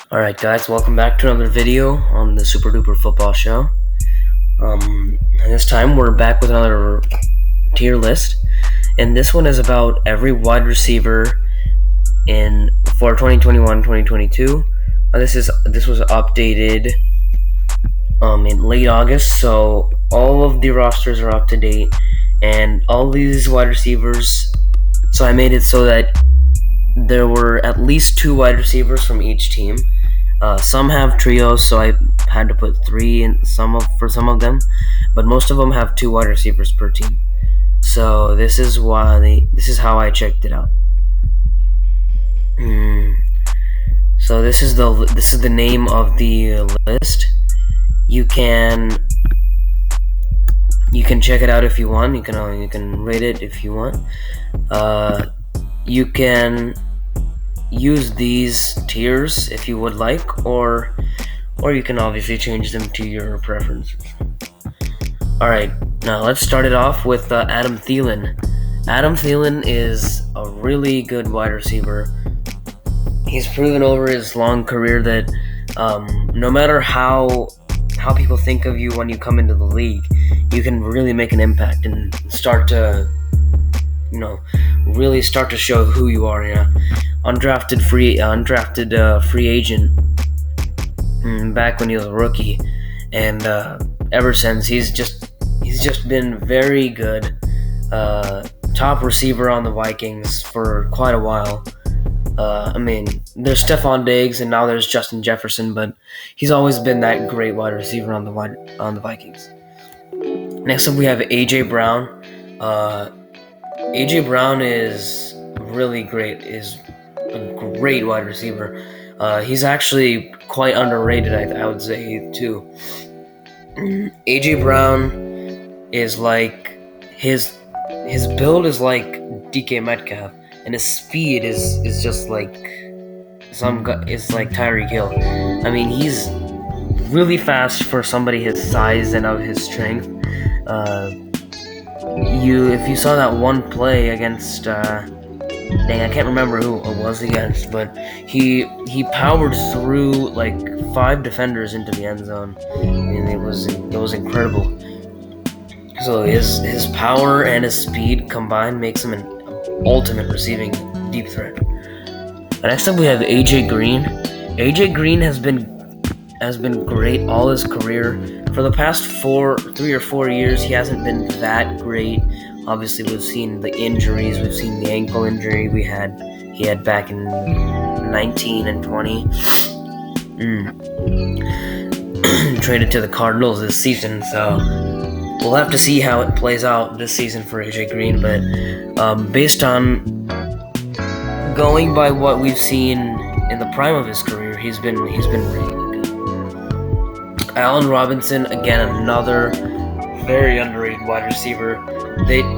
Alright guys, welcome back to another video on the Super Duper Football Show. This time we're back with another tier list, and this one is about every wide receiver for 2021-2022. This was updated in late August, so all of the rosters are up to date, and all these wide receivers. So I made it so that there were at least 2 wide receivers from each team. Some have trios, so I had to put 3 in for some of them, but most of them have 2 wide receivers per team. So this is how I checked it out. So this is the name of the list. You can check it out if you want. You can rate it if you want. You can use these tiers if you would like, or you can obviously change them to your preferences. Alright, now let's start it off with Adam Thielen. Adam Thielen is a really good wide receiver. He's proven over his long career that no matter how people think of you when you come into the league, you can really make an impact and start to really start to show who you are. Undrafted free agent back when he was a rookie, and ever since he's just been very good. Top receiver on the Vikings for quite a while. There's Stephon Diggs and now there's Justin Jefferson, but he's always been that great wide receiver on the Vikings. Next up, we have AJ Brown. AJ Brown is really great. Is a great wide receiver. He's actually quite underrated, I would say, too. AJ Brown is like his build is like DK Metcalf, and his speed is just like it's like Tyreek Hill. He's really fast for somebody his size and of his strength. If you saw that one play against I can't remember who it was against, but he powered through like 5 defenders into the end zone, and it was incredible. So his power and his speed combined makes him an ultimate receiving deep threat. Next up, we have AJ Green. AJ Green has been great all his career. For the past 3 or 4 years, he hasn't been that great. Obviously, we've seen the injuries. We've seen the ankle injury he had back in 19 and 20. Traded to the Cardinals this season, so we'll have to see how it plays out this season for AJ Green. But based on going by what we've seen in the prime of his career, he's been really good. Allen Robinson, again, another very underrated wide receiver.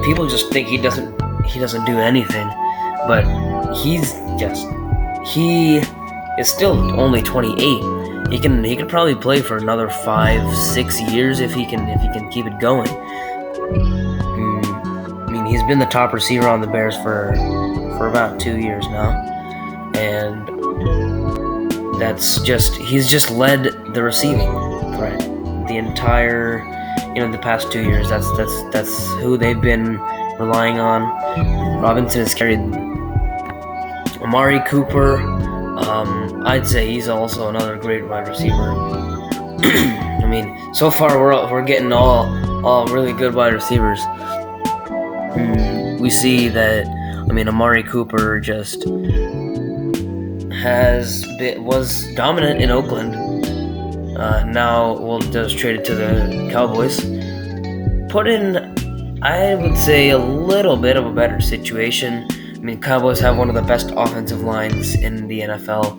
People just think he doesn't do anything, but he is still only 28. He can probably play for another 5-6 years if he can keep it going. He's been the top receiver on the Bears for about 2 years now, and he's just led the receiving threat the entire the past 2 years. That's who they've been relying on. Robinson has carried Amari Cooper. I'd say he's also another great wide receiver. So far we're getting all really good wide receivers. We see that Amari Cooper just was dominant in Oakland. Now just traded to the Cowboys. Put in, I would say, a little bit of a better situation. Cowboys have one of the best offensive lines in the NFL.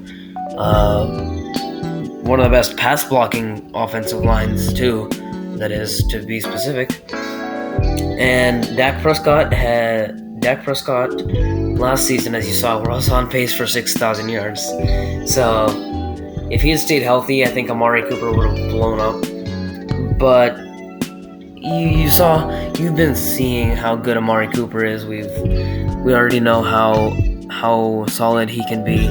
One of the best pass blocking offensive lines too. That is, to be specific. And Dak Prescott last season, as you saw, was on pace for 6,000 yards. So if he had stayed healthy, I think Amari Cooper would have blown up. But you've been seeing how good Amari Cooper is. We already know how solid he can be.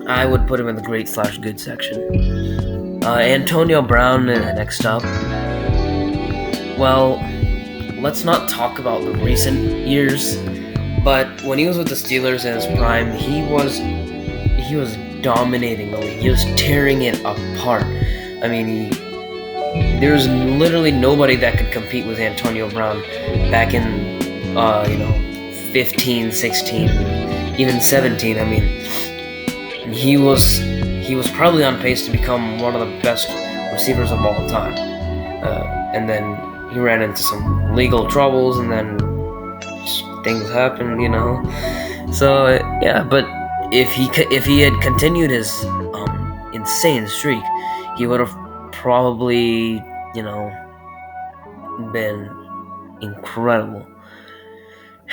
I would put him in the great slash good section. Antonio Brown next up. Well, let's not talk about the recent years, but when he was with the Steelers in his prime, he was dominating the league. He was tearing it apart. I mean, there's literally nobody that could compete with Antonio Brown back in 15, 16, even 17. I mean, he was probably on pace to become one of the best receivers of all time. And then he ran into some legal troubles, and then things happened, So yeah, but if he had continued his insane streak, he would have probably been incredible.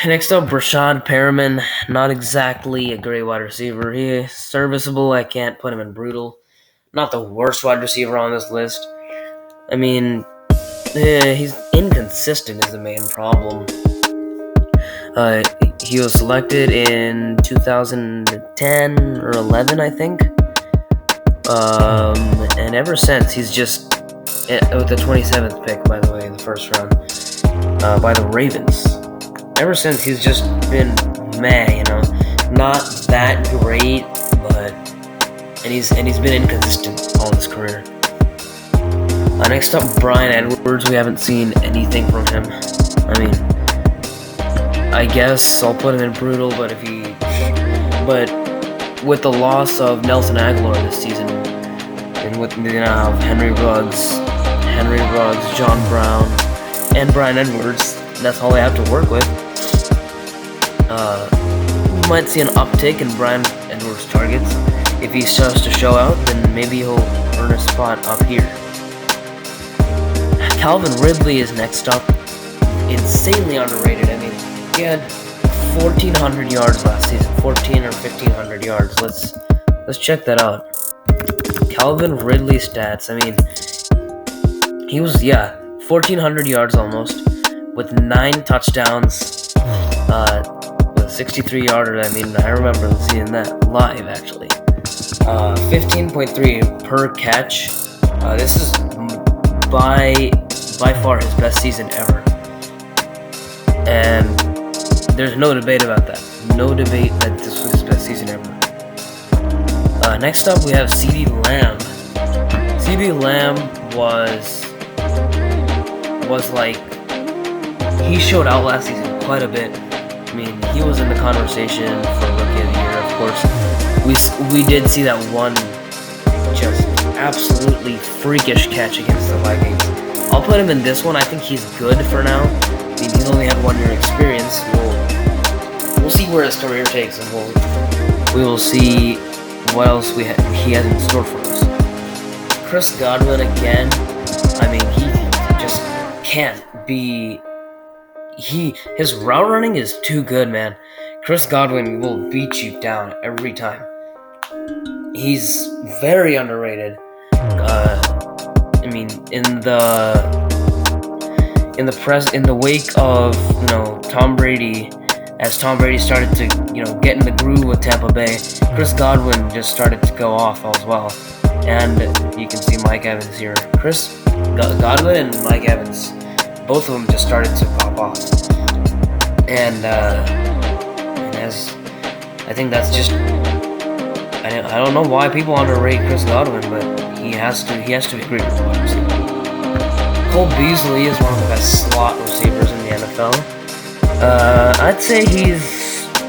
Next up, Brashad Perriman. Not exactly a great wide receiver. He is serviceable. I can't put him in brutal. Not the worst wide receiver on this list. I mean, he's inconsistent is the main problem. He was selected in 2010 or 11, I think. And ever since, he's just with the 27th pick, by the way, in the first round, by the Ravens. Ever since, he's just been meh, not that great, and he's been inconsistent all his career. Next up, Bryan Edwards. We haven't seen anything from him. I mean, I guess I'll put him in brutal, but with the loss of Nelson Aguilar this season, and with Henry Ruggs, John Brown, and Bryan Edwards, that's all they have to work with. We might see an uptick in Bryan Edwards' targets. If he starts to show out, then maybe he'll earn a spot up here. Calvin Ridley is next up. Insanely underrated. I mean, he had 1,400 yards last season, 1,400 or 1,500 yards. Let's check that out. Calvin Ridley stats. I mean, he was 1,400 yards almost, with 9 touchdowns, with 63-yarder. I mean, I remember seeing that live actually. 15.3 per catch. This is by far his best season ever, and there's no debate about that. No debate that this was his best season ever. Next up, we have CeeDee Lamb. CeeDee Lamb was like, he showed out last season quite a bit. I mean, he was in the conversation for Rookie of the Year, of course. We did see that one just absolutely freakish catch against the Vikings. I'll put him in this one. I think he's good for now. I mean, he's only had 1 year experience. We'll see where his career takes him. We will see what else he has in store for us. Chris Godwin again. I mean, he just can't be. His route running is too good, man. Chris Godwin will beat you down every time. He's very underrated. I mean, in the wake of Tom Brady, as Tom Brady started to get in the groove with Tampa Bay, Chris Godwin just started to go off as well. And you can see Mike Evans here. Godwin and Mike Evans, both of them just started to pop off. And as I think that's just, I don't know why people underrate Chris Godwin, but he has to be great with wide receiver. Cole Beasley is one of the best slot receivers in the NFL. I'd say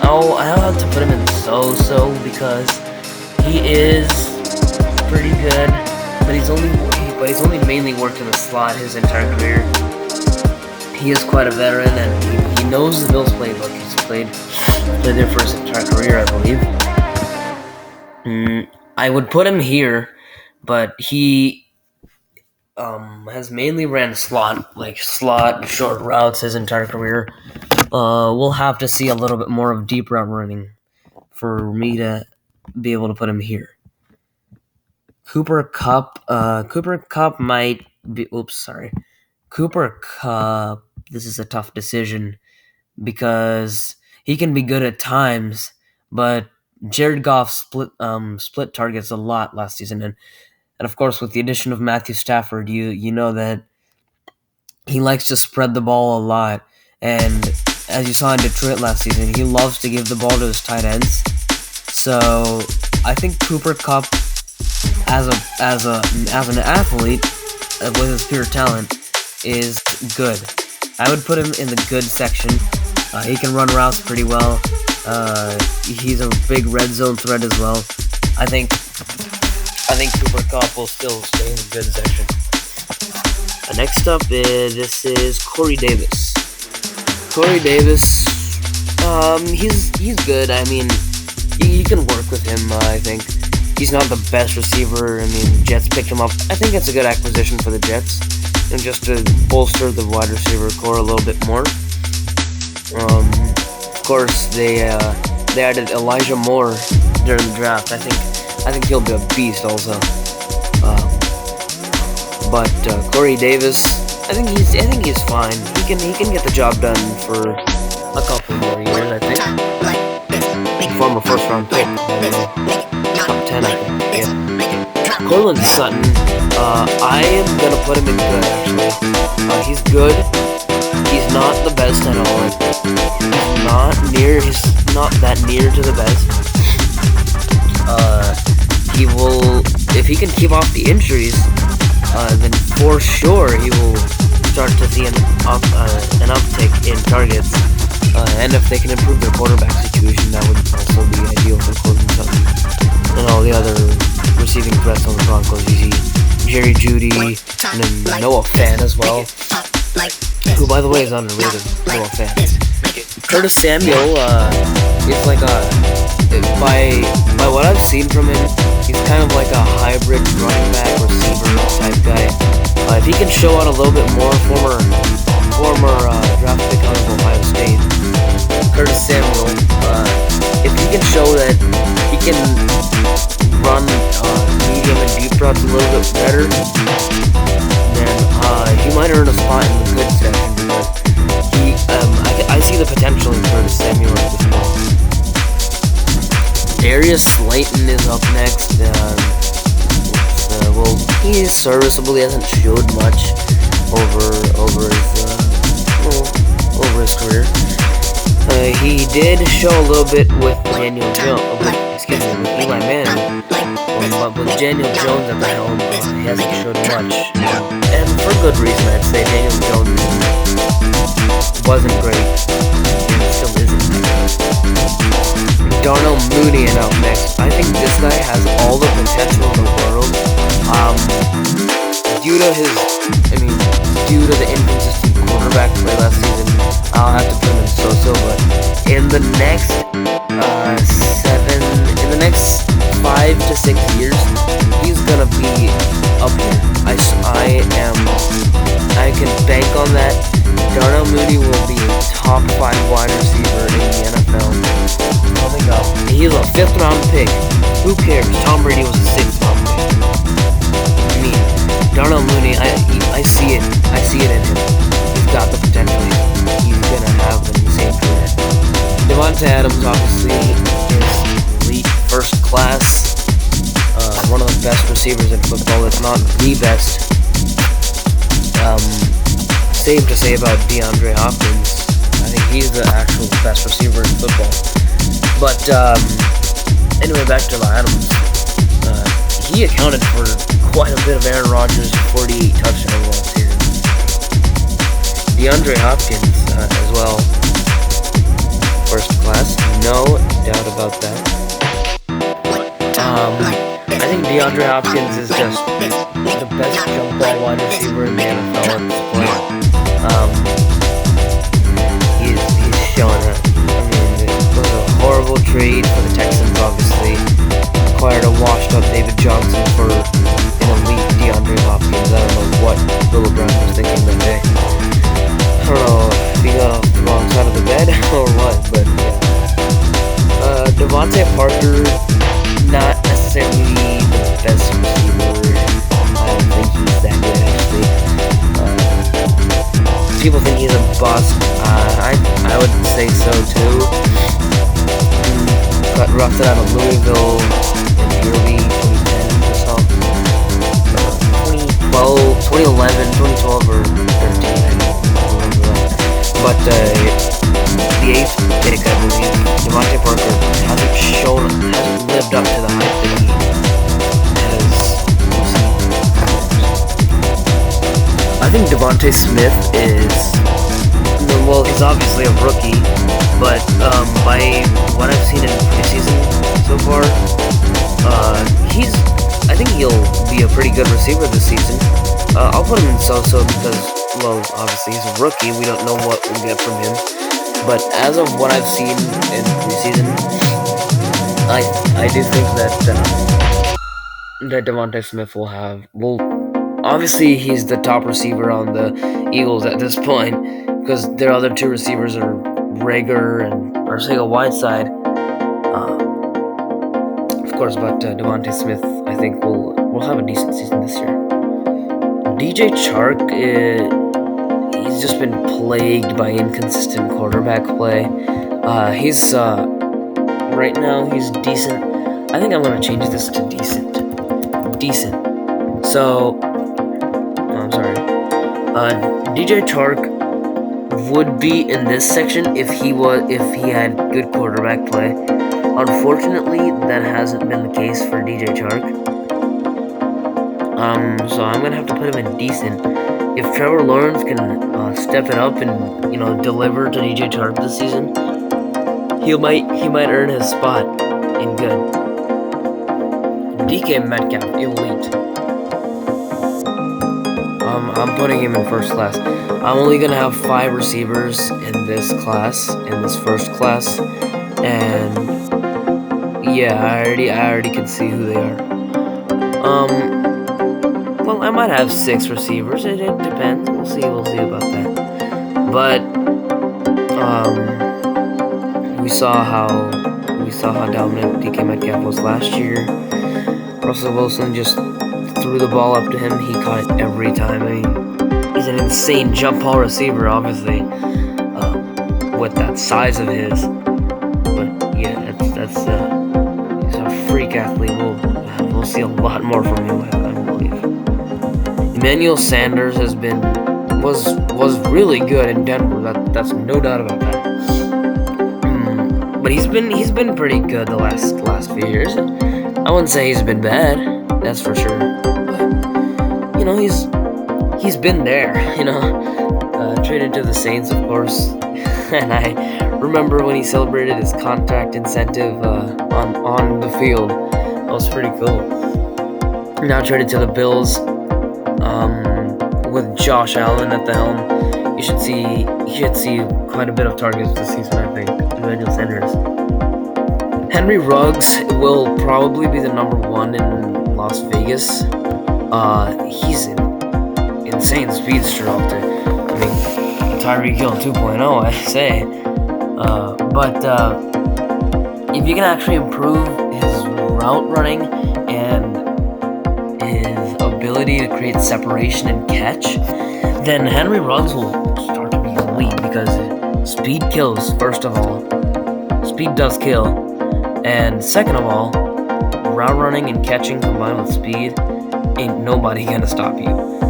I'll have to put him in so because he is pretty good, but he's only mainly worked in the slot his entire career. He is quite a veteran, and he knows the Bills playbook. He's played there for his entire career, I believe. I would put him here, but he has mainly ran slot short routes his entire career. We'll have to see a little bit more of deep route running for me to be able to put him here. Cooper Kupp might be. Cooper Kupp. This is a tough decision because he can be good at times, but Jared Goff split targets a lot last season, and of course with the addition of Matthew Stafford, you know that he likes to spread the ball a lot. And as you saw in Detroit last season, he loves to give the ball to his tight ends. So I think Cooper Kupp, as an athlete with his pure talent, is good. I would put him in the good section. He can run routes pretty well. He's a big red zone threat as well. I think Cooper Kupp will still stay in the good section. Next up, this is Corey Davis. Corey Davis, he's good. I mean, you can work with him. I think he's not the best receiver. I mean, Jets picked him up. I think it's a good acquisition for the Jets, and just to bolster the wide receiver core a little bit more. Of course, they added Elijah Moore during the draft. I think he'll be a beast also. But Corey Davis, I think he's fine. He can get the job done for a couple more years. I think. Former first round pick, top 10, I think. Yeah. Courtland Sutton, I am gonna put him in good actually. He's good. He's not the best at all. He's not that near to the best. He will, if he can keep off the injuries, then for sure he will start to see an uptick in targets. And if they can improve their quarterback situation, that would also be ideal for Courtland Sutton and all the other receiving threats on the Broncos. You see Jerry Jeudy and then Noah Fant as well, who by the way is underrated. Noah Fant. Curtis Samuel is like by what I've seen from him, he's kind of like a hybrid running back receiver type guy. If he can show out a little bit more, former draft pick out of Ohio State, Curtis Samuel, if he can show that he can run medium and deep routes a little bit better, then he might earn a spot in the good section. Because I see the potential in Curtis Samuel at this point. Darius Slayton is up next. Well, he is serviceable. He hasn't showed much over his career. He did show a little bit with Daniel Jones. With Eli Manning. But with Daniel Jones at the helm, he hasn't showed much. And for good reason, I'd say Daniel Jones wasn't great. And still isn't. Darnell Mooney up next. I think this guy has all the potential in the world. Due to the inconsistent quarterback play last season, I'll have to put him in so-so. But in the next 5 to 6 years, he's gonna be up here. I can bank on that. Darnell Mooney will be a top 5 wide receiver in the NFL coming up. He's a 5th round pick. Who cares? Tom Brady was a 6th round pick. I mean, Darnell Mooney, I see it. I see it in him. He's got the potential. He's gonna have an insane career. Davante Adams obviously is elite, first class. One of the best receivers in football, if not the best. Same to say about DeAndre Hopkins. I think he's the actual best receiver in football. But anyway, back to Adams. He accounted for quite a bit of Aaron Rodgers' 48 touchdowns last season. DeAndre Hopkins as well. First class, no doubt about that. I think DeAndre Hopkins is just the best jump ball wide receiver in the NFL at this point. He's showing it. I mean, it was a horrible trade for the Texans, obviously. Acquired a washed-up David Johnson for an elite DeAndre Hopkins. I don't know what Bill O'Brien was thinking that day. I don't know if he got off the wrong side of the bed or what, but yeah. Devontae Parker, not necessarily the best receiver. I don't think he's that good, actually. People think he's a bust. I would say so too. got drafted out of Louisville in the early 2010s or so. 2011, 2012 or 13, I don't remember that. But the 8th pick, I believe, Devontae Parker hasn't lived up to the hype that he has received. I think Devontae Smith he's obviously a rookie, but by what I've seen in preseason so far, I think he'll be a pretty good receiver this season. I'll put him in so-so because, well, obviously he's a rookie. We don't know what we'll get from him. But as of what I've seen in preseason, I do think that Devontae Smith will obviously he's the top receiver on the Eagles at this point because their other two receivers are Reagor and Arcega-Whiteside. Of course, but Devontae Smith, I think, will have a decent season this year. DJ Chark, he's just been plagued by inconsistent quarterback play. He's right now he's decent. I think I'm gonna change this to decent. So, I'm sorry. DJ Chark would be in this section if he had good quarterback play. Unfortunately, that hasn't been the case for DJ Chark. So I'm gonna have to put him in decent. If Trevor Lawrence can step it up and deliver to DJ Chark this season, he might earn his spot in good. DK Metcalf, elite. I'm putting him in first class. I'm only gonna have 5 receivers in this first class, and yeah, I already can see who they are. Well, I might have 6 receivers. It depends. We'll see about that. But we saw how dominant DK Metcalf was last year. Russell Wilson just threw the ball up to him. He caught it every time. I mean, he's an insane jump ball receiver, obviously, with that size of his. But yeah, that's he's a freak athlete. We'll see a lot more from him, I believe. Emmanuel Sanders was really good in Denver. That's no doubt about that. But he's been pretty good the last few years. I wouldn't say he's been bad, that's for sure. But he's been there. Traded to the Saints, of course, and I remember when he celebrated his contract incentive on the field. That was pretty cool. Now traded to the Bills, with Josh Allen at the helm. You should see quite a bit of targets this season, I think. Emmanuel Sanders. Henry Ruggs will probably be the number 1 in Las Vegas. He's an insane speedster out there. I mean, Tyreek Hill 2.0, I say. But if you can actually improve his route running and his ability to create separation and catch, then Henry Ruggs will start to be elite because speed kills, first of all. Speed does kill. And second of all, route running and catching combined with speed, ain't nobody gonna stop you.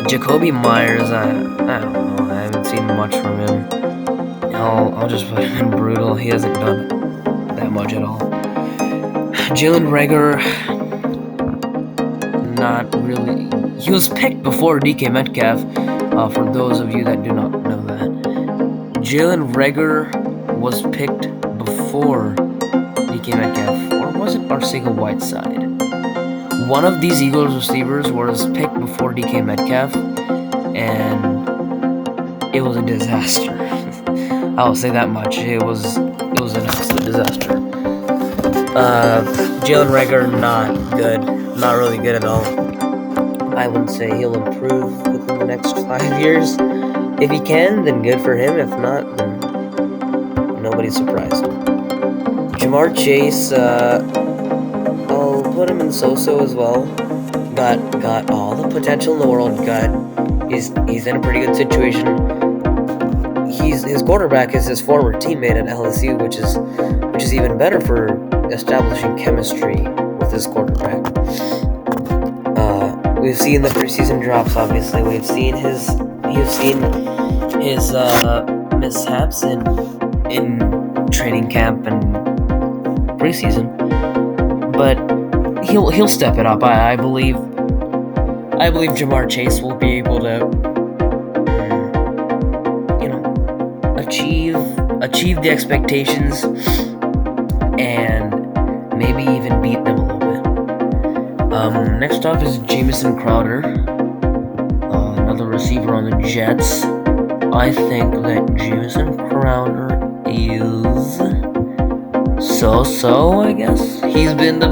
Jacoby Myers, I don't know. I haven't seen much from him. I'll just put him in brutal. He hasn't done that much at all. Jalen Reagor, not really. He was picked before DK Metcalf. For those of you that do not know that, Jalen Reagor was picked before DK Metcalf, or was it Arcega-Whiteside? One of these Eagles receivers was picked before DK Metcalf, and it was a disaster. I'll say that much. It was an absolute disaster. Jalen Reagor, not good. Not really good at all. I wouldn't say he'll improve within the next 5 years. If he can, then good for him. If not, then nobody's surprised. Jamar Chase, I'll put him in so-so as well. Got all the potential in the world. He's in a pretty good situation. his quarterback is his former teammate at LSU, which is even better for establishing chemistry with his quarterback. We've seen the preseason drops. Obviously, we've seen his mishaps in training camp and preseason, but he'll step it up. I believe Ja'Marr Chase will be able to, achieve the expectations and maybe even beat them a little bit. Next up is Jamison Crowder, another receiver on the Jets. I think that Jamison Crowder is so, I guess. He's been the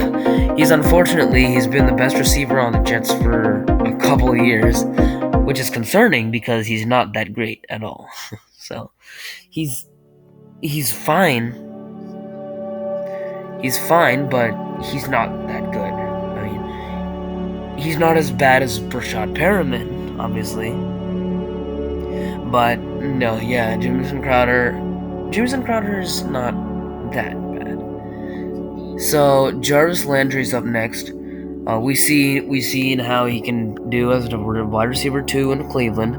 best receiver on the Jets for a couple of years, which is concerning because he's not that great at all. So, he's fine. He's fine, but he's not that good. I mean, he's not as bad as Brashad Perriman, obviously. But no, yeah, Jamison Crowder is not that bad. So Jarvis Landry's up next. We seen how he can do as a wide receiver 2 in Cleveland.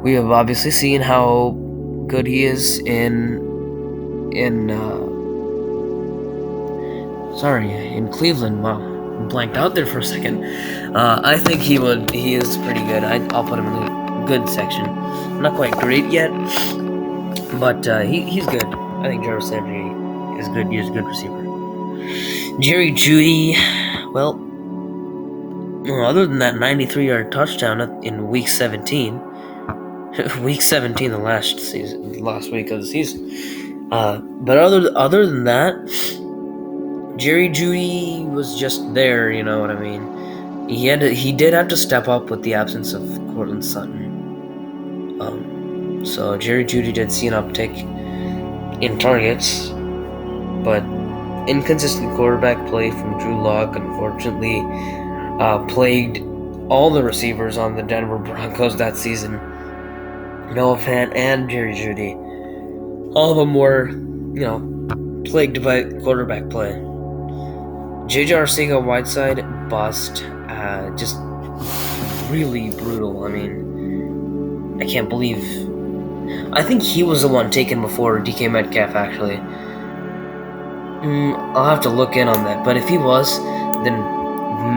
We have obviously seen how good he is in Cleveland. Wow, blanked out there for a second. I think he is pretty good. I'll put him in the good section. Not quite great yet, but he's good. I think Jarvis Landry is good. He's a good receiver. Jerry Jeudy, well, other than that 93-yard touchdown in Week 17, Week 17, the last week of the season. But other than that, Jerry Jeudy was just there. You know what I mean? He did have to step up with the absence of Courtland Sutton. So Jerry Jeudy did see an uptick in targets, but inconsistent quarterback play from Drew Lock unfortunately plagued all the receivers on the Denver Broncos that season. Noah Fant and Jerry Jeudy, all of them were, plagued by quarterback play. J.J. Arcega-Whiteside bust, just really brutal. I mean, I can't believe. I think he was the one taken before DK Metcalf, actually. I'll have to look in on that. But if he was, then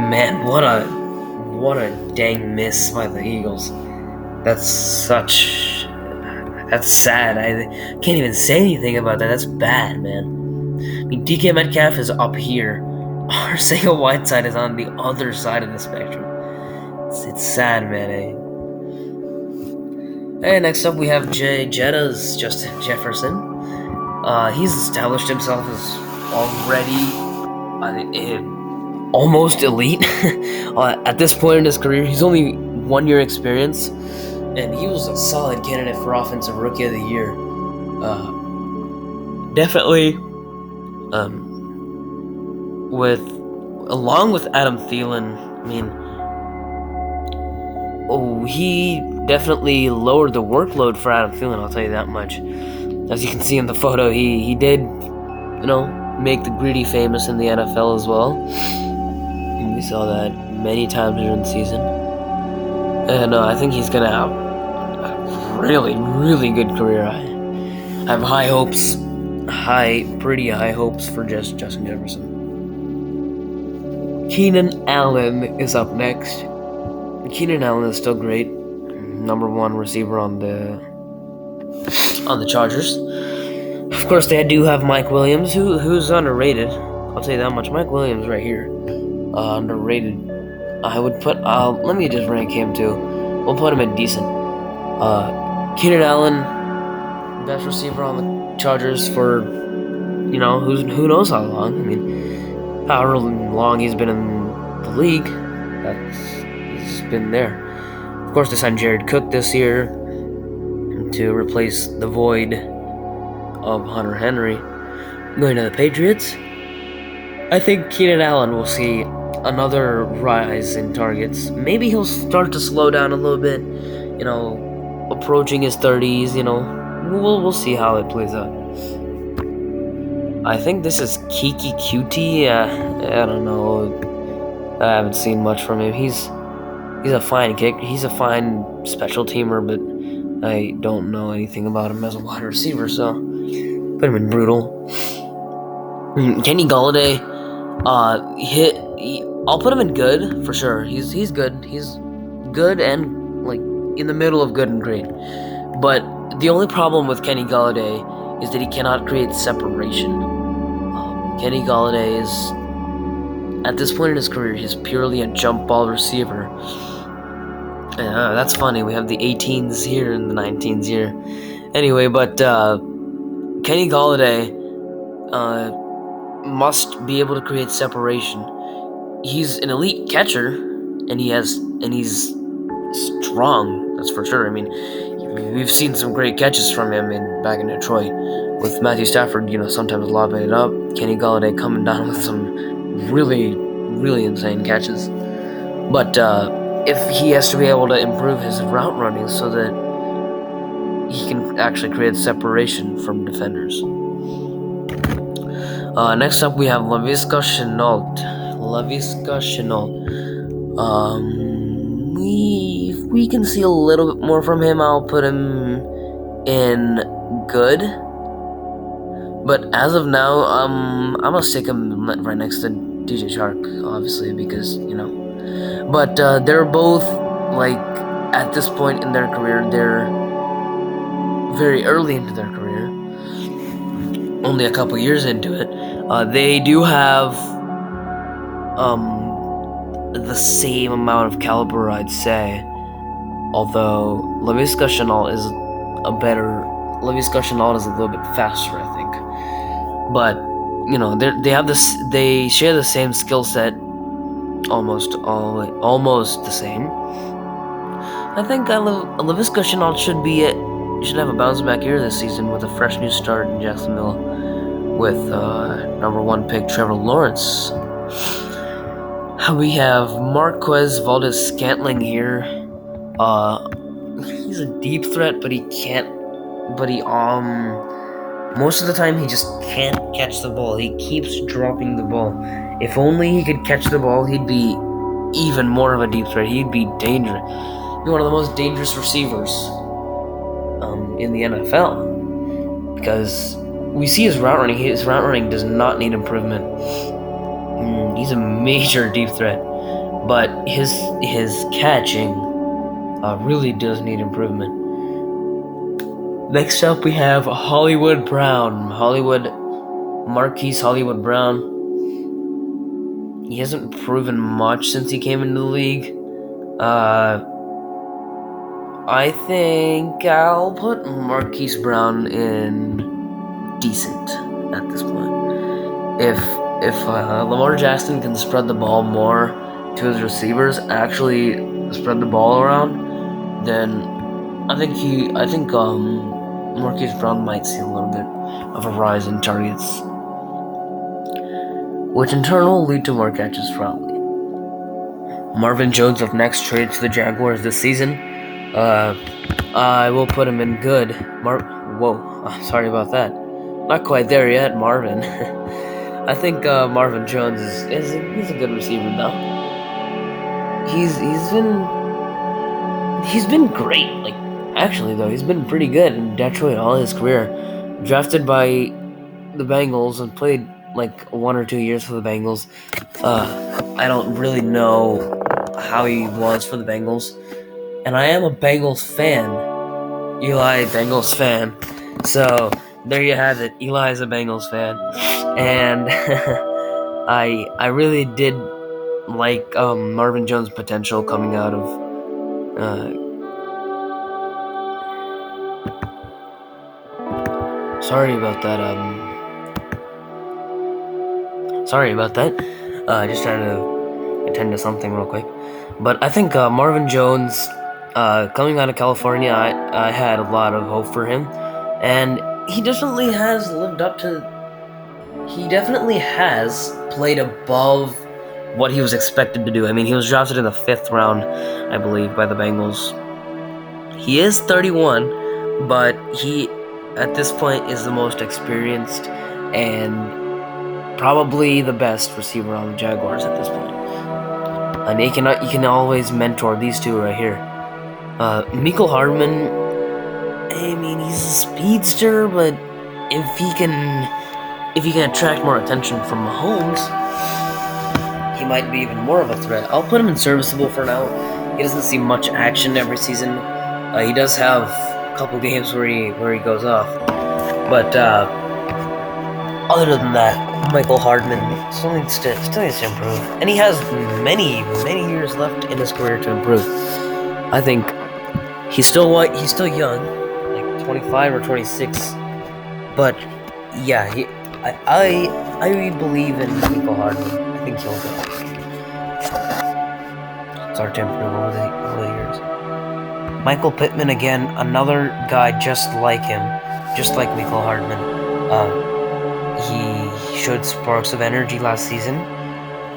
man, what a dang miss by the Eagles. That's sad. I can't even say anything about that. That's bad, man. I mean, DK Metcalf is up here. Arcega-Whiteside is on the other side of the spectrum. It's sad, man. Hey, next up we have Jetta's Justin Jefferson. He's established himself as already almost elite. At this point in his career, he's only 1 year experience, and he was a solid candidate for Offensive Rookie of the Year. Definitely, along with Adam Thielen, I mean, he definitely lowered the workload for Adam Thielen, I'll tell you that much. As you can see in the photo, he did, make the greedy famous in the NFL as well. And we saw that many times during the season. And I think he's going to have a really, really good career. I have pretty high hopes for Justin Jefferson. Keenan Allen is up next. Keenan Allen is still great. Number 1 receiver on the Chargers. Of course, they do have Mike Williams, who's underrated. I'll tell you that much. Mike Williams right here, underrated. I would put. Let me just rank him too. We'll put him at decent. Keenan Allen, best receiver on the Chargers for, who knows how long. I mean, however long he's been in the league, he's been there. Of course, they signed Jared Cook this year to replace the void of Hunter Henry going to the Patriots. I think Keenan Allen will see another rise in targets. Maybe he'll start to slow down a little bit, approaching his 30s, we'll see how it plays out. I think this is Kiki Cutie. I don't know. I haven't seen much from him. He's a fine kick. He's a fine special teamer, but I don't know anything about him as a wide receiver. So put him in brutal. Kenny Golladay, I'll put him in good for sure. He's good. He's good and like in the middle of good and great. But the only problem with Kenny Golladay is that he cannot create separation. Kenny Golladay is, at this point in his career, he's purely a jump ball receiver. That's funny. We have the 18s here and the 19s here. Anyway, but Kenny Golladay must be able to create separation. He's an elite catcher, and he's strong. That's for sure. I mean, we've seen some great catches from him back in Detroit, with Matthew Stafford, sometimes lobbing it up. Kenny Golladay coming down with some really, really insane catches. But if he has to be able to improve his route running so that he can actually create separation from defenders. Next up, we have Laviska Shenault. We can see a little bit more from him. I'll put him in good. But as of now, I'm gonna stick him right next to DJ Chark, obviously, because, But they're both, at this point in their career, they're very early into their career. Only a couple years into it. They do have the same amount of caliber, I'd say. Although Laviska Shenault is a little bit faster, I think. But they share the same skill set, almost the same. I think Laviska Shenault should have a bounce back year this season with a fresh new start in Jacksonville with number 1 pick Trevor Lawrence. We have Marquez Valdes-Scantling here. He's a deep threat, but most of the time he just can't catch the ball. He keeps dropping the ball. If only he could catch the ball, he'd be even more of a deep threat. He'd be dangerous. He'd be one of the most dangerous receivers in the NFL, because we see his route running. His route running does not need improvement. He's a major deep threat, but his catching really does need improvement. Next up, we have Hollywood Brown. Marquise Hollywood Brown. He hasn't proven much since he came into the league. I think I'll put Marquise Brown in decent at this point. If Lamar Jackson can spread the ball more to his receivers, actually spread the ball around, then I think Marquise Brown might see a little bit of a rise in targets, which in turn will lead to more catches probably. Marvin Jones up next, traded to the Jaguars this season. I will put him in good. Sorry about that. Not quite there yet, Marvin. I think Marvin Jones is a good receiver now. He's been great. Actually though, he's been pretty good in Detroit all his career. Drafted by the Bengals and played 1 or 2 years for the Bengals. I don't really know how he was for the Bengals, and I am a Bengals fan. Eli, Bengals fan. So there you have it. Eli is a Bengals fan, and I really did like Marvin Jones' potential coming out of Sorry about that. Just trying to attend to something real quick. But I think Marvin Jones, coming out of California, I had a lot of hope for him, and he definitely has lived up to. He definitely has played above what he was expected to do. I mean, he was drafted in the 5th round, I believe, by the Bengals. He is 31, but he at this point is the most experienced and probably the best receiver on the Jaguars at this point. And you can always mentor these two right here. Mecole Hardman, I mean, he's a speedster, but if he can attract more attention from Mahomes, he might be even more of a threat. I'll put him in serviceable for now. He doesn't see much action every season. He does have a couple games where he goes off, but other than that, Mecole Hardman still needs to improve, and he has many years left in his career to improve. I think he's still young, like 25 or 26, but yeah, I believe in Mecole Hardman. I think he'll go. Start to improve over the years. Michael Pittman again, another guy just like him, just like Mecole Hardman. He showed sparks of energy last season,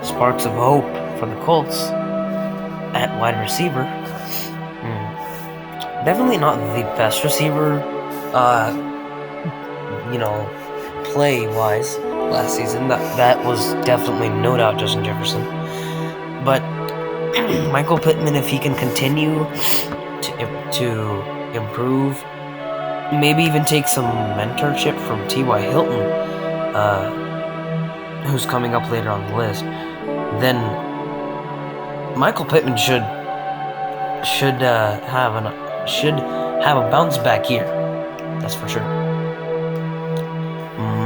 sparks of hope for the Colts at wide receiver. Definitely not the best receiver, play-wise last season. That was definitely no doubt Justin Jefferson. But Michael Pittman, if he can continue to improve, maybe even take some mentorship from T.Y. Hilton, who's coming up later on the list, then Michael Pittman should have a bounce back year. That's for sure.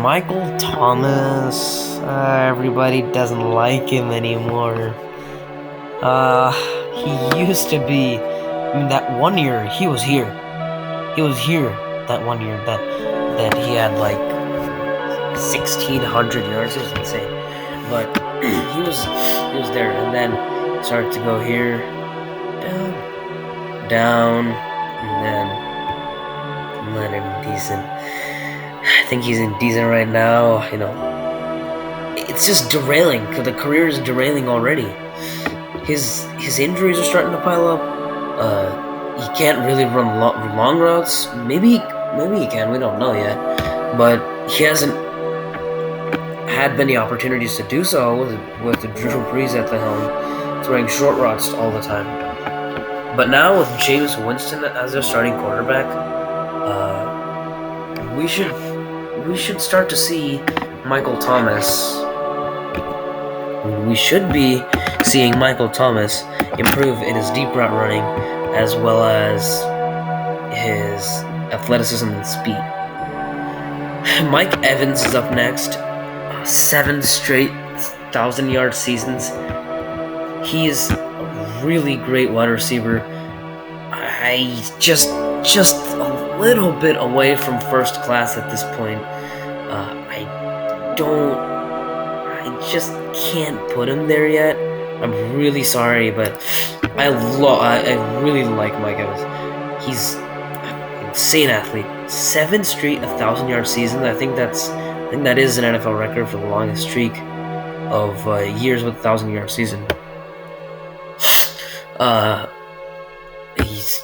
Michael Thomas, everybody doesn't like him anymore. He used to be. I mean, that one year he was here. He was here that one year that he had like 1,600 yards. It was insane. But he was there, and then started to go here, down, and then decent. I think he's indecent right now. It's just derailing. The career is derailing already. His injuries are starting to pile up. He can't really run long routes. Maybe he can. We don't know yet. But he hasn't had many opportunities to do so with Drew Brees at the helm, throwing short routes all the time. But now with Jameis Winston as their starting quarterback, we should start to see Michael Thomas. We should be seeing Michael Thomas improve in his deep route running, as well as his athleticism and speed. Mike Evans is up next. 7 straight 1,000-yard seasons. He is a really great wide receiver. I just a little bit away from first class at this point. I just can't put him there yet. I'm really sorry, but I really like Mike Evans. He's an insane athlete. 7 straight 1,000-yard seasons. I think that is an NFL record for the longest streak of years with 1,000-yard season. He's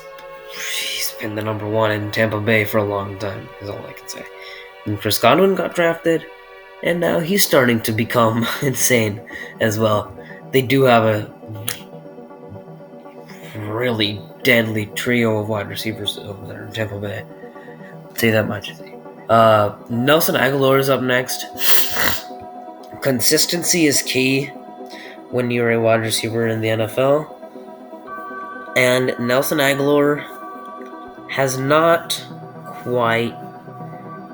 been the number one in Tampa Bay for a long time, is all I can say. And Chris Godwin got drafted, and now he's starting to become insane as well. They do have a really deadly trio of wide receivers over there in Tampa Bay. I'll tell you that much. Nelson Agholor is up next. Consistency is key when you're a wide receiver in the NFL. And Nelson Agholor has not quite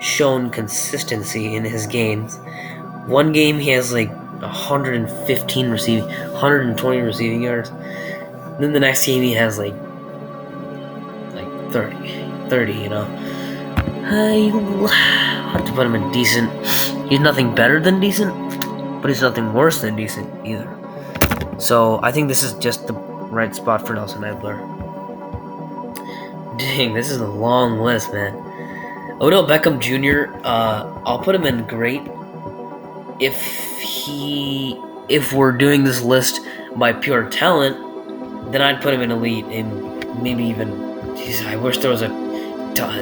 shown consistency in his games. One game he has like 120 receiving yards. Then the next game he has like 30, I have to put him in decent. He's nothing better than decent, but he's nothing worse than decent either. So I think this is just the right spot for Nelson Agholor. Dang, this is a long list, man. Odell Beckham Jr., I'll put him in great. If we're doing this list by pure talent, then I'd put him in elite, and maybe even, I wish there was a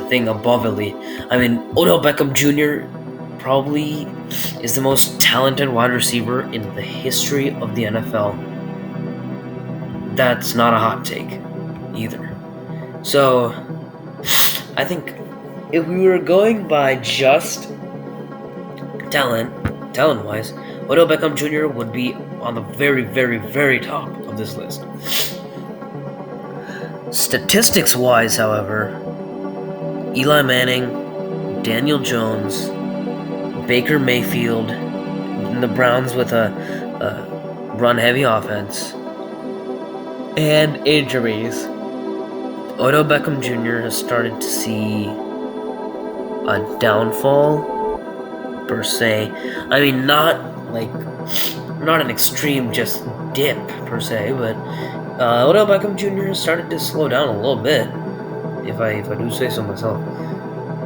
thing above elite. I mean, Odell Beckham Jr. probably is the most talented wide receiver in the history of the NFL. That's not a hot take either. So, I think if we were going by just talent-wise, Odell Beckham Jr. would be on the very, very, very top of this list. Statistics-wise, however, Eli Manning, Daniel Jones, Baker Mayfield, and the Browns with a run-heavy offense, and injuries, Odell Beckham Jr. has started to see a downfall, per se. I mean, not an extreme just dip, per se, but Odell Beckham Jr. has started to slow down a little bit, if I do say so myself.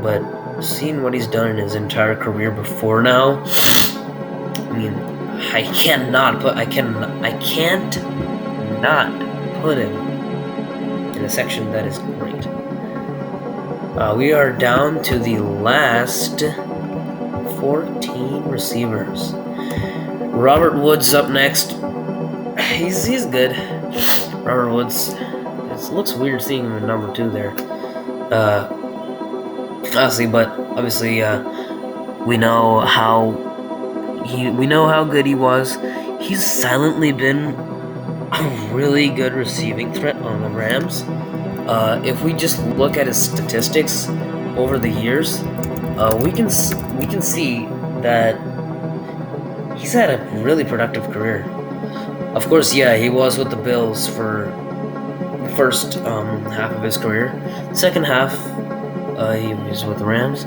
But seeing what he's done in his entire career before now, I mean, I can't not put him in a section that is great. We are down to the last 14 receivers. Robert Woods up next. He's good. Robert Woods. It looks weird seeing him in number 2 there. Honestly, but obviously, we know how good he was. He's silently been a really good receiving threat on the Rams. If we just look at his statistics over the years, we can see that he's had a really productive career. Of course, yeah, he was with the Bills for the first half of his career. Second half, he was with the Rams.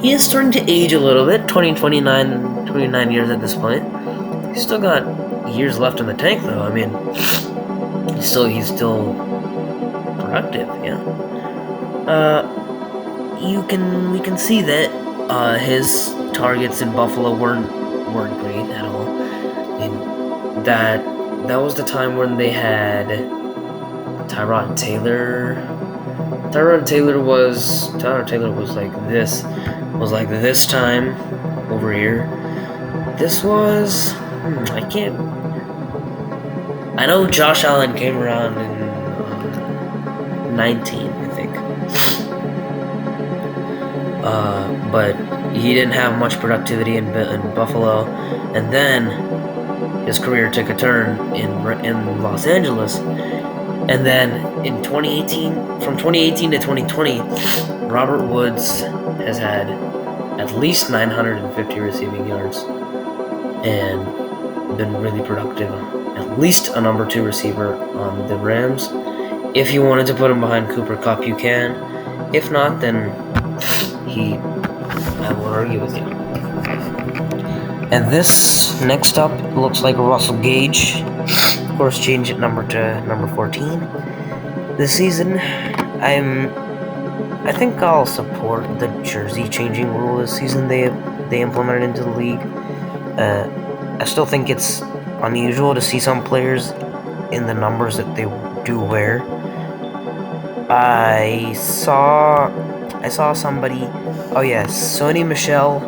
He is starting to age a little bit. 29 years at this point. He's still got years left in the tank, though. I mean, he's still productive. Yeah. We can see that his targets in Buffalo weren't great at all. I mean, that was the time when they had Tyrod Taylor. Tyrod Taylor was like this time over here. This was I know Josh Allen came around in 19, I think. But he didn't have much productivity in Buffalo, and then his career took a turn in Los Angeles. And then in 2018, from 2018 to 2020, Robert Woods has had at least 950 receiving yards and been really productive. At least a number 2 receiver on the Rams. If you wanted to put him behind Cooper Kupp, you can. If not, then I won't argue with you. And this next up looks like Russell Gage. Of course, change at number to number 14 this season. I think I'll support the jersey changing rule this season they implemented into the league. I still think it's unusual to see some players in the numbers that they do wear. I saw somebody. Oh yeah, Sony Michel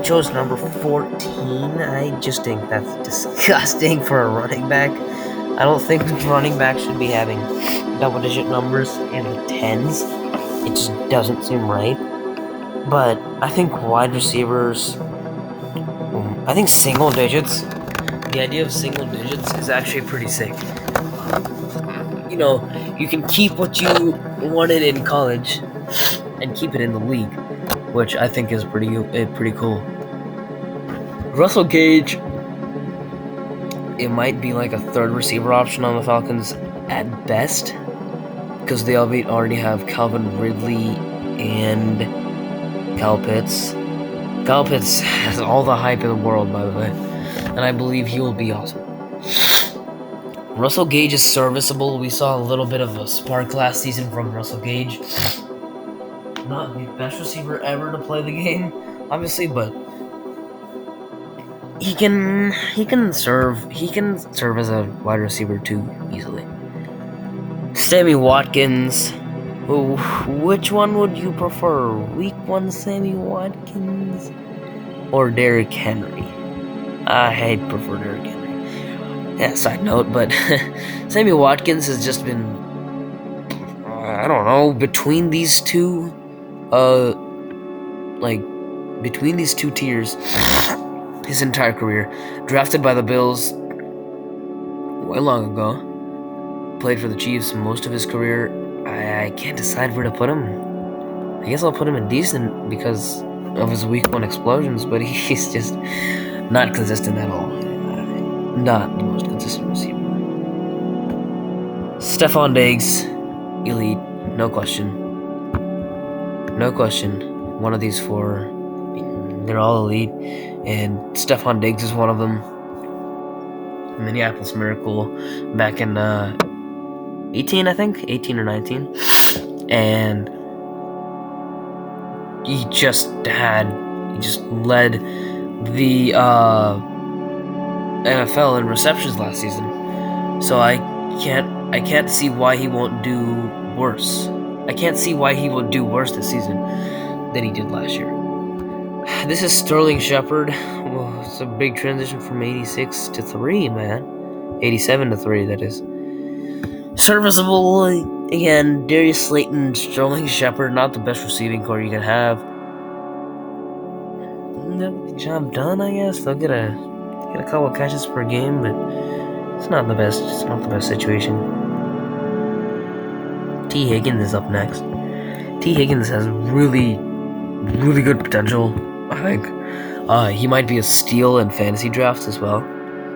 chose number 14. I just think that's disgusting for a running back. I don't think running backs should be having double-digit numbers in the 10s. It just doesn't seem right. But I think wide receivers, I think single digits, the idea of single digits is actually pretty sick. You know, you can keep what you wanted in college and keep it in the league, which I think is pretty cool. Russell Gage, it might be like a third receiver option on the Falcons at best, because they already have Calvin Ridley and Kyle Pitts. Kyle Pitts has all the hype in the world, by the way, and I believe he will be awesome. Russell Gage is serviceable. We saw a little bit of a spark last season from Russell Gage. Not the best receiver ever to play the game, obviously, but he can serve as a wide receiver too easily. Sammy Watkins, Which one would you prefer? Week 1 Sammy Watkins or Derrick Henry? I prefer Derrick Henry. Yeah, side note, but Sammy Watkins has just been, I don't know, between these two, between these two tiers, his entire career. Drafted by the Bills way long ago. Played for the Chiefs most of his career. I can't decide where to put him. I guess I'll put him in decent because of his week 1 explosions, but he's just not consistent at all. Not the most consistent receiver. Stephon Diggs, elite, no question. No question. One of these four, they're all elite, and Stephon Diggs is one of them. Minneapolis Miracle back in 18, I think, 18 or 19, and he just led the NFL in receptions last season. So I can't see why he won't do worse. I can't see why he will do worse this season than he did last year. This is Sterling Shepard. Well, it's a big transition from 86 to 3, man. 87 to 3, that is. Serviceable. Again, Darius Slayton, Sterling Shepard, not the best receiving core you can have. The job done, I guess. They'll get a couple of catches per game, but it's not the best. It's not the best situation. T. Higgins is up next. T. Higgins has really, really good potential, I think. He might be a steal in fantasy drafts as well.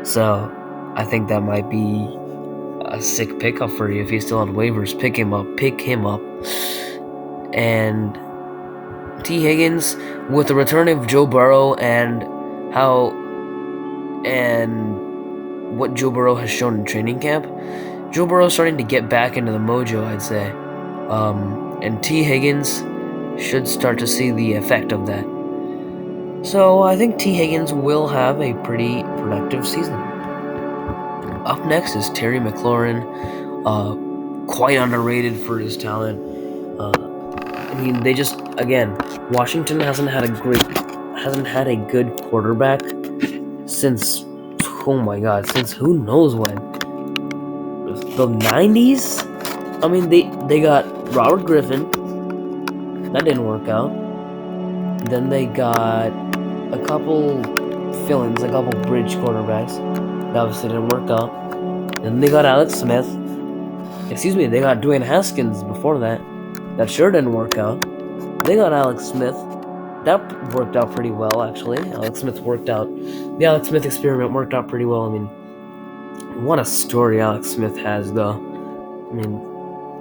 So I think that might be a sick pickup for you if he's still on waivers. Pick him up. And T. Higgins, with the return of Joe Burrow and what Joe Burrow has shown in training camp, Joe Burrow is starting to get back into the mojo, I'd say. And T. Higgins should start to see the effect of that. So I think T. Higgins will have a pretty productive season. Up next is Terry McLaurin, quite underrated for his talent. Washington hasn't had a good quarterback since who knows when? The 90s? I mean, they got Robert Griffin. That didn't work out. Then they got a couple fill-ins, a couple bridge quarterbacks. That obviously didn't work out. Then they got Alex Smith. They got Dwayne Haskins before that. That sure didn't work out. They got Alex Smith. That worked out pretty well, actually. The Alex Smith experiment worked out pretty well. I mean, what a story Alex Smith has, though. I mean,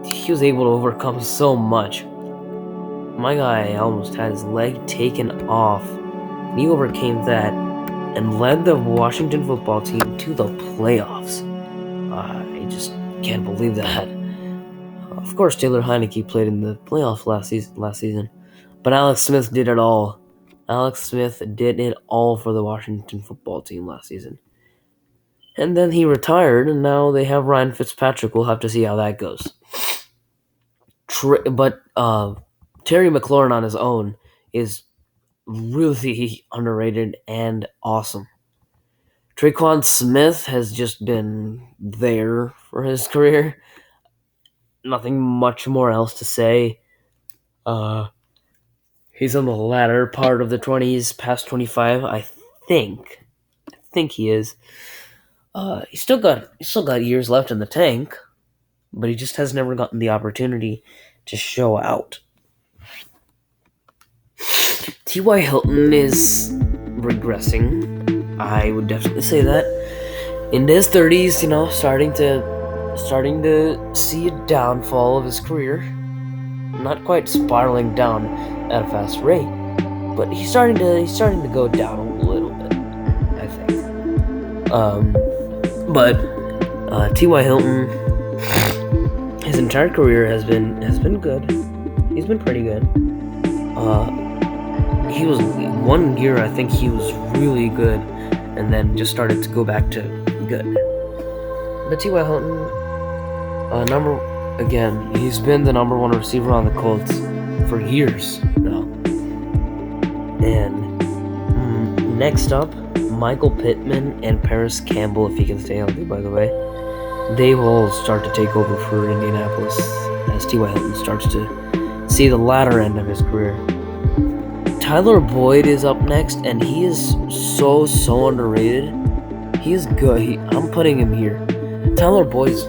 he was able to overcome so much. My guy almost had his leg taken off. And he overcame that and led the Washington football team to the playoffs. I just can't believe that. Of course, Taylor Heineke played in the playoffs last season. But Alex Smith did it all. Alex Smith did it all for the Washington football team last season. And then he retired, and now they have Ryan Fitzpatrick. We'll have to see how that goes. But Terry McLaurin on his own is really underrated and awesome. Tre'Quan Smith has just been there for his career. Nothing much more else to say. He's on the latter part of the 20s, past 25, I think he is. He's still got years left in the tank, but he just has never gotten the opportunity to show out. T.Y. Hilton is regressing. I would definitely say that. In his 30s, starting to see a downfall of his career. Not quite spiraling down at a fast rate, but he's starting to go down a little bit, I think. But T.Y. Hilton, his entire career has been good. He's been pretty good. He was one year, I think he was really good, and then just started to go back to good. But T.Y. Hilton, again, he's been the number one receiver on the Colts for years now. And next up, Michael Pittman and Paris Campbell, if he can stay healthy, by the way. They will start to take over for Indianapolis as T.Y. Hilton starts to see the latter end of his career. Tyler Boyd is up next, and he is so underrated. He is good. I'm putting him here. Tyler Boyd's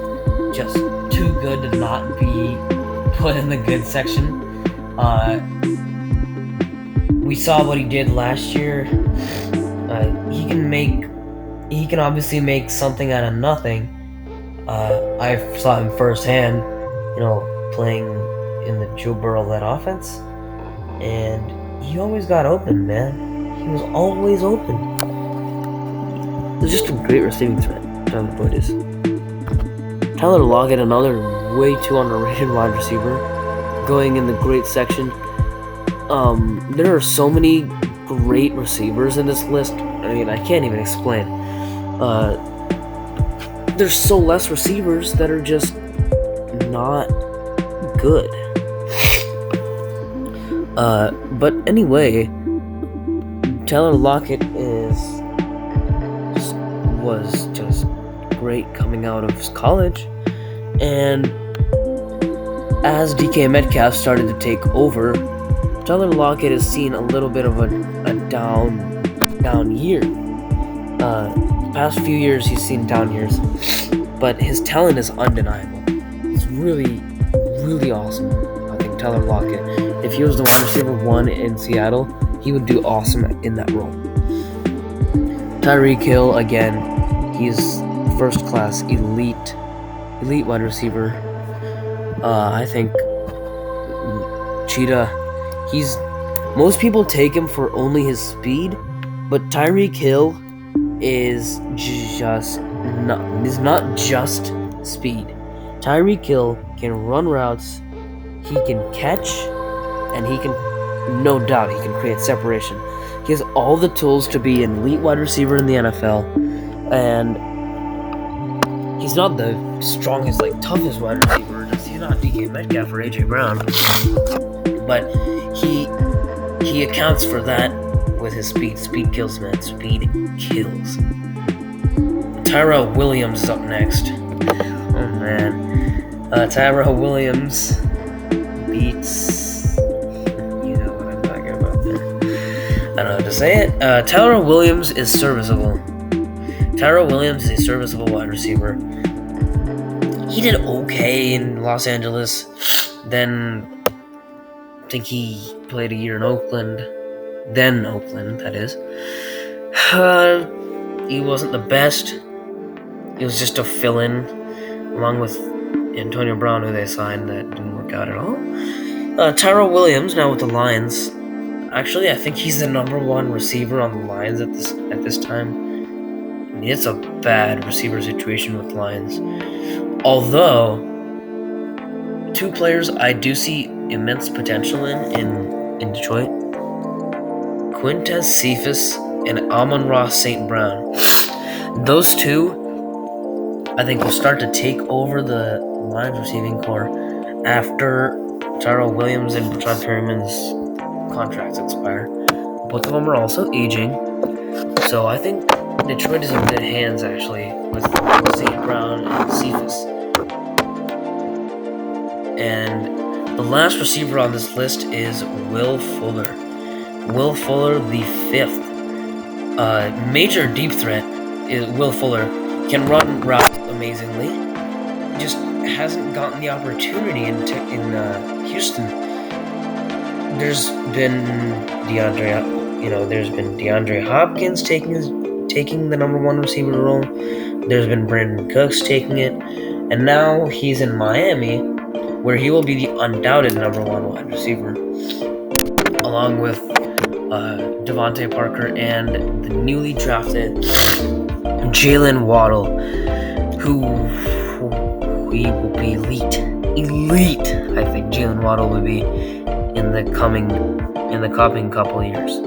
just too good to not be put in the good section. We saw what he did last year. He can obviously make something out of nothing. I saw him firsthand, playing in the Joe Burrow-led offense, and he always got open, man. He was always open. He's just a great receiving threat, Tyler Boyd is. Tyler Lockett, another way too underrated wide receiver, going in the great section. There are so many great receivers in this list. I mean, I can't even explain. There's so less receivers that are just not good. But anyway, Tyler Lockett was just great coming out of college, and as DK Metcalf started to take over, Tyler Lockett has seen a little bit of a down year. Past few years he's seen down years, but his talent is undeniable. It's really awesome. I think Tyler Lockett, if he was the wide receiver 1 in Seattle, he would do awesome in that role. Tyreek Hill, again, he's first class elite wide receiver. I think Cheetah, most people take him for only his speed, but Tyreek Hill is not just speed. Tyreek Hill can run routes, he can catch, and he can create separation. He has all the tools to be an elite wide receiver in the NFL, and he's not the strongest, toughest wide receiver. He's not DK Metcalf or AJ Brown, but he accounts for that with his speed. Speed kills, man. Speed kills. Tyrell Williams is up next. Oh, man. Tyrell Williams beats... You know what I'm talking about there. I don't know how to say it. Tyrell Williams is serviceable. Tyrell Williams is a serviceable wide receiver. He did okay in Los Angeles. Then, I think he played a year in Oakland. Then Oakland, that is. He wasn't the best. He was just a fill-in, along with Antonio Brown, who they signed, that didn't work out at all. Tyrell Williams, now with the Lions. Actually, I think he's the number 1 receiver on the Lions at this time. I mean, it's a bad receiver situation with Lions. Although, 2 players I do see immense potential in Detroit. Quintez Cephus and Amon-Ra St. Brown. Those 2, I think, will start to take over the Lions receiving corps after Tyrell Williams and Brashad Perriman's contracts expire. Both of them are also aging, so I think Detroit is in good hands, actually, with St. Brown and Cephus. And the last receiver on this list is Will Fuller. Will Fuller, the 5th. Major deep threat is Will Fuller. Can run routes amazingly. Just hasn't gotten the opportunity in Houston. There's been DeAndre Hopkins taking the number 1 receiver role. There's been Brandon Cooks taking it, and now he's in Miami, where he will be the undoubted number 1 wide receiver, along with Devontae Parker and the newly drafted Jalen Waddle, who he will be elite. I think Jalen Waddle will be in the coming couple years.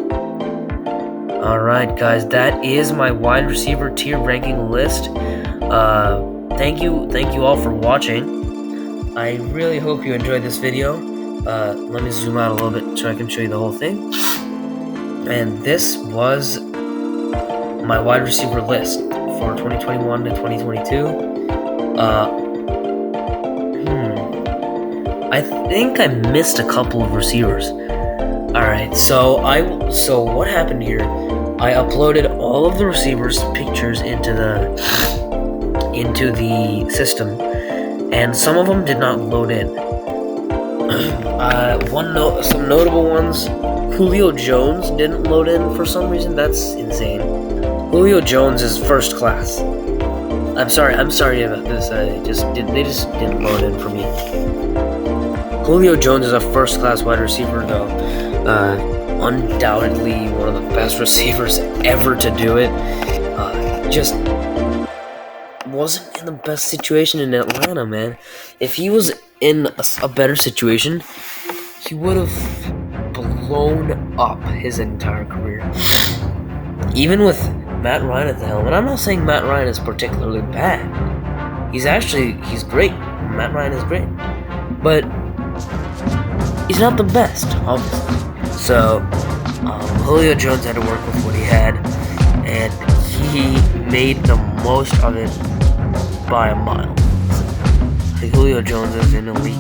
All right, guys, that is my wide receiver tier ranking list. Thank you all for watching. I really hope you enjoyed this video. Let me zoom out a little bit so I can show you the whole thing. And this was my wide receiver list for 2021 to 2022. I think I missed a couple of receivers. Alright, so what happened here, I uploaded all of the receivers' pictures into the system, and some of them did not load in. Some notable ones, Julio Jones didn't load in for some reason. That's insane. Julio Jones is first class. I'm sorry about this. They just didn't load in for me. Julio Jones is a first class wide receiver, though. Undoubtedly one of the best receivers ever to do it. Just wasn't in the best situation in Atlanta, man. If he was in a better situation, he would have blown up his entire career. Even with Matt Ryan at the helm, and I'm not saying Matt Ryan is particularly bad. He's great. Matt Ryan is great. But he's not the best, obviously. So, Julio Jones had to work with what he had, and he made the most of it by a mile. So, Julio Jones is in the league.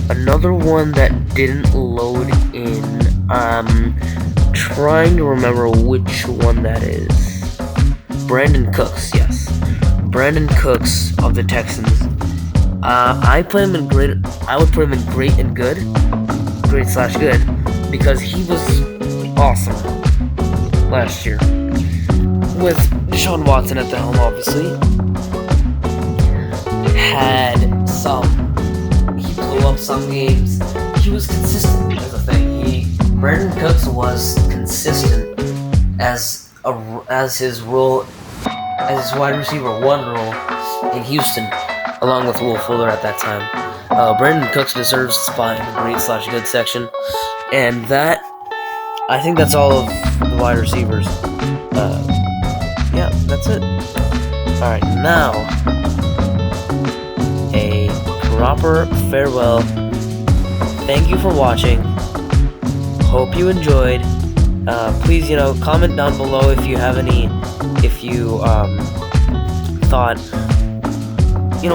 Another one that didn't load in, trying to remember which one that is. Brandin Cooks, yes. Brandin Cooks of the Texans. I would put him in great and good, great/good, because he was awesome last year. With Deshaun Watson at the helm, obviously. He blew up some games. He was consistent as a thing. Brandin Cooks was consistent as his role, as his wide receiver one role in Houston, along with Will Fuller at that time. Brandin Cooks deserves a spot in the great/good section, and I think that's all of the wide receivers. Yeah, that's it. Alright, now a proper farewell. Thank you for watching. Hope you enjoyed. Please, comment down below if you have thought,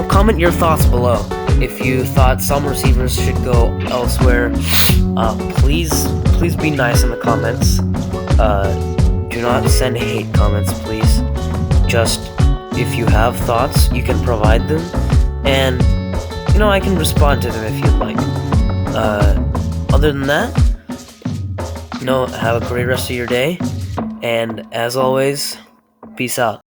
comment your thoughts below. If you thought some receivers should go elsewhere, please be nice in the comments. Do not send hate comments, please. Just, if you have thoughts, you can provide them, and, I can respond to them if you'd like. Other than that, have a great rest of your day, and as always, peace out.